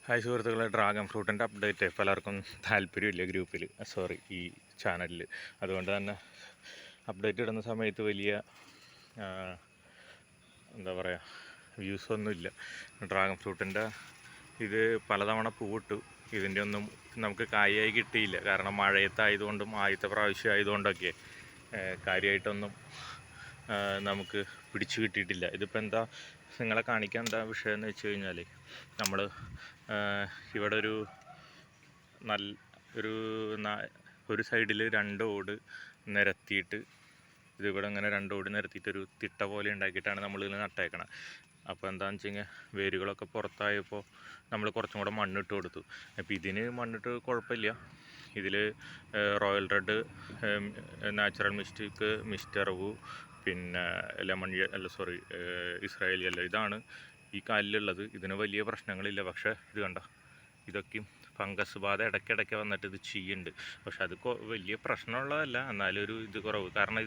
Hi സുഹൃത്തുക്കളെ, dragon ഫ്രൂട്ടിൻ്റെ update പലർക്കും താല്പര്യമില്ല ഗ്രൂപ്പിൽ, ഈ ചാനലിൽ. അതുകൊണ്ട് തന്നെ അപ്ഡേറ്റ് ഇടുന്ന സമയത്ത് വലിയ എന്താ പറയുക വ്യൂസൊന്നുമില്ല. ഡ്രാഗൺ ഫ്രൂട്ടിൻ്റെ ഇത് പലതവണ പൂവിട്ടു, ഇതിൻ്റെ ഒന്നും നമുക്ക് കായായി കിട്ടിയില്ല. കാരണം മഴയത്തായതുകൊണ്ടും ആദ്യത്തെ പ്രാവശ്യം ആയതുകൊണ്ടൊക്കെ കാര്യമായിട്ടൊന്നും നമുക്ക് പിടിച്ചു കിട്ടിയിട്ടില്ല. ഇതിപ്പോൾ എന്താ നിങ്ങളെ കാണിക്കാൻ എന്താ വിഷയം എന്ന് വെച്ച് കഴിഞ്ഞാൽ, നമ്മൾ ഇവിടെ ഒരു സൈഡിൽ 2 ഓട് നിരത്തിയിട്ട്, ഇതിവിടെ ഇങ്ങനെ 2 ഓട് നിരത്തിയിട്ടൊരു തിട്ട പോലെ ഉണ്ടാക്കിയിട്ടാണ് നമ്മളിതിൽ നട്ടേക്കണം. അപ്പോൾ എന്താണെന്ന് വെച്ച് കഴിഞ്ഞാൽ വേരുകളൊക്കെ പുറത്തായപ്പോൾ നമ്മൾ കുറച്ചും കൂടെ മണ്ണിട്ട് കൊടുത്തു. അപ്പോൾ ഇതിന് മണ്ണിട്ട് കുഴപ്പമില്ല. ഇതിൽ royal red, natural mystic, mister Wu, പിന്നെ ഇസ്രായേലി യെല്ലോ, ഇതാണ് ഈ കാലിലുള്ളത്. ഇതിന് വലിയ പ്രശ്നങ്ങളില്ല. പക്ഷേ ഇത് കണ്ട, ഇതൊക്കെയും ഫംഗസ് ബാധ ഇടയ്ക്കിടയ്ക്ക് വന്നിട്ട് ഇത് ചെയ്യുന്നുണ്ട്. പക്ഷെ അത് വലിയ പ്രശ്നമുള്ളതല്ല, എന്നാലും ഇത് കുറവ്. കാരണം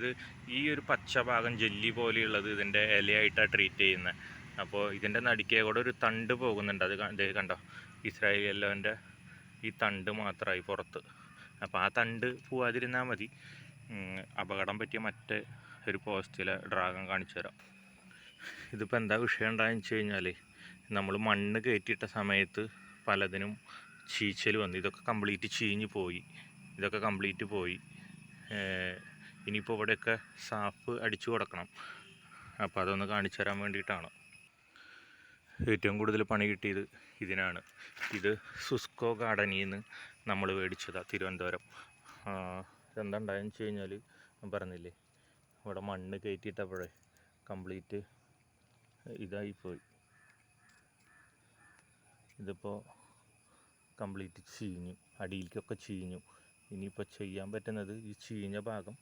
ഈ ഒരു പച്ച ഭാഗം ജെല്ലി പോലെയുള്ളത് ഇതിൻ്റെ ഇലയായിട്ടാണ് ട്രീറ്റ് ചെയ്യുന്നത്. അപ്പോൾ ഇതിൻ്റെ നടുക്കേ കൂടെ ഒരു തണ്ട് പോകുന്നുണ്ട്. അത് കണ്ടോ, ഇസ്രായേലി യെല്ലോൻ്റെ ഈ തണ്ട് മാത്രമായി പുറത്ത്. അപ്പോൾ ആ തണ്ട് പോവാതിരുന്നാൽ മതി. അപകടം പറ്റിയ മറ്റേ ഒരു പോസ്റ്റിലെ ഡ്രാഗൺ കാണിച്ചു തരാം. ഇതിപ്പോൾ എന്താ വിഷയം ഉണ്ടായെന്ന് വെച്ച് കഴിഞ്ഞാൽ, നമ്മൾ മണ്ണ് കയറ്റിയിട്ട സമയത്ത് പലതിനും ചീച്ചൽ വന്നു. ഇതൊക്കെ കംപ്ലീറ്റ് ചീഞ്ഞ് പോയി. ഇനിയിപ്പോൾ ഇവിടെയൊക്കെ സാഫ് അടിച്ചു കൊടുക്കണം. അപ്പോൾ അതൊന്ന് കാണിച്ചു തരാൻ വേണ്ടിയിട്ടാണ്. ഏറ്റവും കൂടുതൽ പണി കിട്ടിയത് ഇതിനാണ്. ഇത് സുസ്കോ ഗാർഡനിൽ നിന്ന് നമ്മൾ മേടിച്ചതാണ്, തിരുവനന്തപുരം. എന്താ ഉണ്ടായെന്ന് വെച്ച് കഴിഞ്ഞാൽ, പറഞ്ഞില്ലേ, ഇവിടെ മണ്ണ് കയറ്റിയിട്ടപ്പോഴേ കംപ്ലീറ്റ് ഇതായിപ്പോയി. ഇതിപ്പോൾ കംപ്ലീറ്റ് ചീഞ്ഞു, അടിയിലേക്കൊക്കെ ചീഞ്ഞു. ഇനിയിപ്പോൾ ചെയ്യാൻ പറ്റുന്നത് ഈ ചീഞ്ഞ ഭാഗം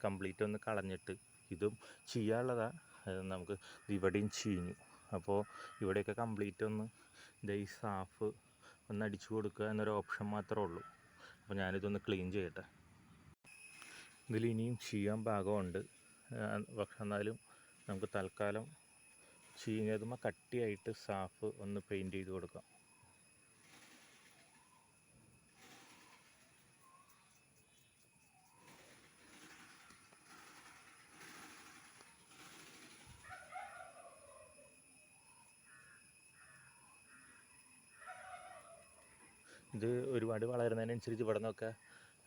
കംപ്ലീറ്റ് ഒന്ന് കളഞ്ഞിട്ട്, ഇതും ചെയ്യാനുള്ളതാണ്. നമുക്ക് ഇവിടെയും ചീഞ്ഞു. അപ്പോൾ ഇവിടെയൊക്കെ കംപ്ലീറ്റ് ഒന്ന് ഈ സാഫ് ഒന്ന് അടിച്ചു കൊടുക്കുക എന്നൊരു ഓപ്ഷൻ മാത്രമേ ഉള്ളൂ. അപ്പോൾ ഞാനിതൊന്ന് ക്ലീൻ ചെയ്യട്ടെ. ഇതിൽ ഇനിയും ചെയ്യാൻ ഭാഗമുണ്ട്. പക്ഷെ എന്നാലും നമുക്ക് തൽക്കാലം ചീഞ്ഞതുമ്പോൾ കട്ടിയായിട്ട് സാഫ് ഒന്ന് പെയിൻറ്റ് ചെയ്ത് കൊടുക്കാം. ഇത് ഒരുപാട് വളരുന്നതിനനുസരിച്ച് ഇവിടെ നിന്നൊക്കെ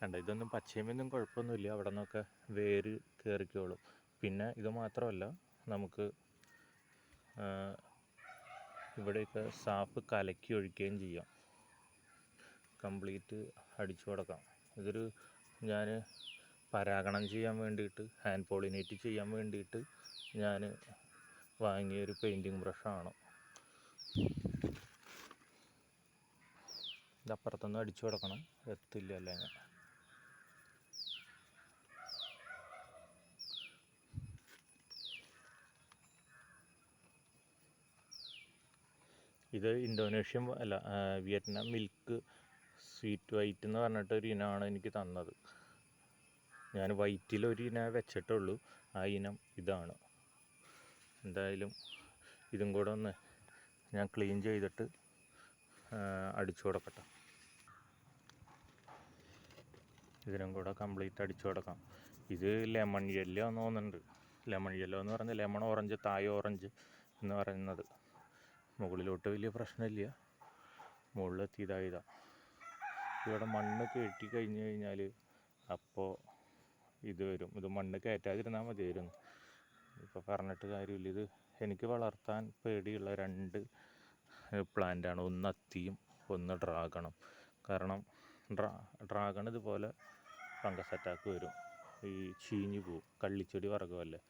കണ്ട, ഇതൊന്നും പച്ചയുമൊന്നും കുഴപ്പമൊന്നുമില്ല. അവിടെ നിന്നൊക്കെ വേര് കയറിക്കോളും. പിന്നെ ഇത് മാത്രമല്ല, നമുക്ക് ഇവിടെയൊക്കെ സാഫ് കലക്കി ഒഴിക്കുകയും ചെയ്യാം. കംപ്ലീറ്റ് അടിച്ചു കൊടുക്കാം. ഞാൻ പരാഗണം ചെയ്യാൻ വേണ്ടിയിട്ട്, ഹാൻഡ് പോളിനേറ്റ് ചെയ്യാൻ വേണ്ടിയിട്ട് ഞാൻ വാങ്ങിയൊരു പെയിൻറ്റിങ് ബ്രഷാണ്. ഇതപ്പുറത്തൊന്നും അടിച്ചു കൊടുക്കണം, എത്തില്ല അല്ലെങ്കിൽ. ഇത് Indonesian Vietnam milk sweet white എന്ന് പറഞ്ഞിട്ടൊരു ഇനമാണ് എനിക്ക് തന്നത്. ഞാൻ വൈറ്റിലൊരു ഇനം വെച്ചിട്ടുള്ളൂ. ആ ഇനം ഇതാണ്. എന്തായാലും ഇതും കൂടെ ഒന്ന് ഞാൻ ക്ലീൻ ചെയ്തിട്ട് അടിച്ചു കൊടുക്കട്ടെ. ഇതിനും കൂടെ കംപ്ലീറ്റ് അടിച്ചു കൊടുക്കാം. ഇത് ലെമൺ യെല്ലോ എന്ന് തോന്നുന്നുണ്ട്. ലെമൺ യെല്ലോ എന്ന് പറഞ്ഞാൽ ലെമൺ ഓറഞ്ച്, തായ് ഓറഞ്ച് എന്ന് പറയുന്നത്. മുകളിലോട്ട് വലിയ പ്രശ്നമില്ല. മുകളിലെത്തി ഇതാ ഇവിടെ മണ്ണ് കയറ്റി കഴിഞ്ഞ് കഴിഞ്ഞാൽ അപ്പോൾ ഇത് വരും. ഇത് മണ്ണ് കയറ്റാതിരുന്നാൽ മതിയായിരുന്നു. ഇപ്പോൾ പറഞ്ഞിട്ട് കാര്യമില്ല. ഇത് എനിക്ക് വളർത്താൻ പേടിയുള്ള 2 പ്ലാന്റാണ്. ഒന്ന് അത്തിയും ഒന്ന് ഡ്രാഗണും. കാരണം ഡ്രാഗൺ ഇതുപോലെ ഫംഗസ് അറ്റാക്ക് വരും, ഈ ചീഞ്ഞു പോവും. കള്ളിച്ചെടി വർഗ്ഗമല്ലേ.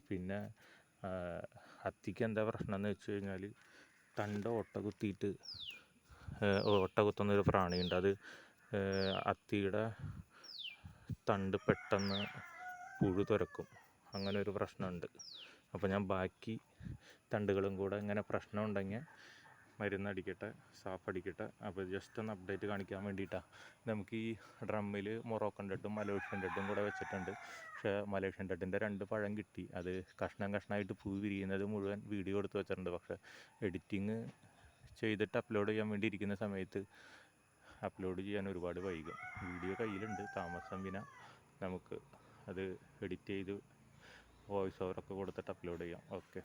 പിന്നെ അത്തിക്ക് എന്താ പ്രശ്നം എന്ന് വെച്ച് കഴിഞ്ഞാൽ, തണ്ട് ഓട്ട കുത്തുന്നൊരു പ്രാണിയുണ്ട്. അത് അത്തിയുടെ തണ്ട് പെട്ടെന്ന് പുഴു തുരക്കും. അങ്ങനെ ഒരു പ്രശ്നമുണ്ട്. അപ്പോൾ ഞാൻ ബാക്കി തണ്ടുകളും കൂടെ ഇങ്ങനെ പ്രശ്നം ഉണ്ടെങ്കിൽ മരുന്നടിക്കട്ടെ, സാഫ് അടിക്കട്ടെ. അപ്പോൾ ജസ്റ്റ് ഒന്ന് അപ്ഡേറ്റ് കാണിക്കാൻ വേണ്ടിയിട്ടാണ്. നമുക്ക് ഈ ഡ്രമ്മിൽ മൊറോക്കൻ റെഡും മലേഷ്യൻ റെഡും കൂടെ വെച്ചിട്ടുണ്ട്. പക്ഷേ മലേഷ്യൻ റെഡിൻ്റെ 2 പഴം കിട്ടി. അത് കഷ്ണമായിട്ട് പൂ വിരിയുന്നത് മുഴുവൻ വീഡിയോ എടുത്ത് വെച്ചിട്ടുണ്ട്. പക്ഷേ എഡിറ്റിങ് ചെയ്തിട്ട് അപ്ലോഡ് ചെയ്യാൻ വേണ്ടി ഇരിക്കുന്ന സമയത്ത് അപ്ലോഡ് ചെയ്യാൻ ഒരുപാട് വൈകും. വീഡിയോ കയ്യിലുണ്ട്, താമസം വിന നമുക്ക് അത് എഡിറ്റ് ചെയ്ത് വോയിസ് ഓവറൊക്കെ കൊടുത്തിട്ട് അപ്ലോഡ് ചെയ്യാം. ഓക്കെ.